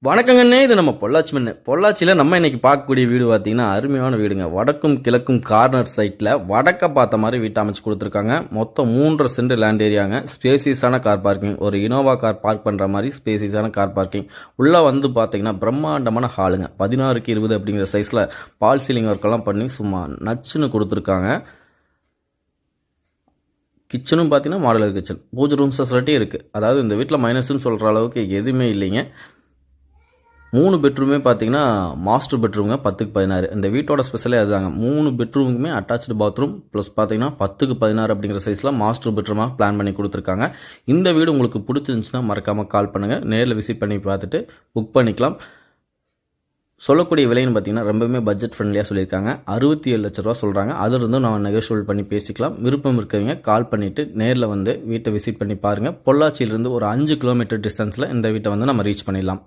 வணக்கங்கண்ணே, இது நம்ம பொள்ளாச்சி மண்ணு. பொள்ளாச்சியில் நம்ம இன்னைக்கு பார்க்கக்கூடிய வீடு பார்த்தீங்கன்னா அருமையான வீடுங்க. வடக்கும் கிழக்கும் கார்னர் சைட்டில் வடக்க பார்த்த மாதிரி வீட்டை அமைச்சு கொடுத்துருக்காங்க. மொத்தம் 3.5 சென்ட் லேண்ட் ஏரியாங்க. ஸ்பேசியஸான கார் பார்க்கிங், ஒரு இனோவா கார் பார்க் பண்ணுற மாதிரி ஸ்பேசியஸான கார் பார்க்கிங். உள்ளே வந்து பார்த்தீங்கன்னா பிரம்மாண்டமான ஹாலுங்க. 16க்கு 20 அப்படிங்கிற சைஸில் பால் சீலிங் ஒர்க்கெல்லாம் பண்ணி சும்மா நச்சுன்னு கொடுத்துருக்காங்க. கிச்சனும் பார்த்தீங்கன்னா மாடலர் கிச்சன், பூஜை ரூம் ஃபெசிலிட்டி இருக்குது. அதாவது இந்த வீட்டில் மைனஸ்ன்னு சொல்கிற அளவுக்கு எதுவுமே இல்லைங்க. 3 பெட்ரூமே பார்த்தீங்கன்னா மாஸ்டர் பெட்ரூமுங்க. 10க்கு 16. இந்த வீட்டோட ஸ்பெஷலே அதுதாங்க. 3 பெட்ரூமுக்குமே அட்டாச்சு பாத்ரூம் ப்ளஸ் பார்த்தீங்கன்னா 10க்கு 16 அப்படிங்கிற சைஸில் மாஸ்டர் பெட்ரூமாக பிளான் பண்ணி கொடுத்துருக்காங்க. இந்த வீடு உங்களுக்கு பிடிச்சிருந்துச்சுன்னா மறக்காமல் கால் பண்ணுங்கள். நேரில் விசிட் பண்ணி பார்த்துட்டு புக் பண்ணிக்கலாம். சொல்லக்கூடிய விலைன்னு பார்த்தீங்கன்னா ரொம்பவுமே பட்ஜெட் ஃப்ரெண்ட்லியாக சொல்லியிருக்காங்க. 67 லட்ச ரூபா சொல்கிறாங்க. அதிலிருந்து நம்ம நெகோஷியபிள் பண்ணி பேசிக்கலாம். விருப்பம் இருக்கவங்க கால் பண்ணிவிட்டு நேரில் வந்து வீட்டை விசிட் பண்ணி பாருங்கள். பொள்ளாச்சியிலிருந்து ஒரு 5 கிலோமீட்டர் டிஸ்டன்ஸில் இந்த வீட்டை வந்து நம்ம ரீச் பண்ணிடலாம்.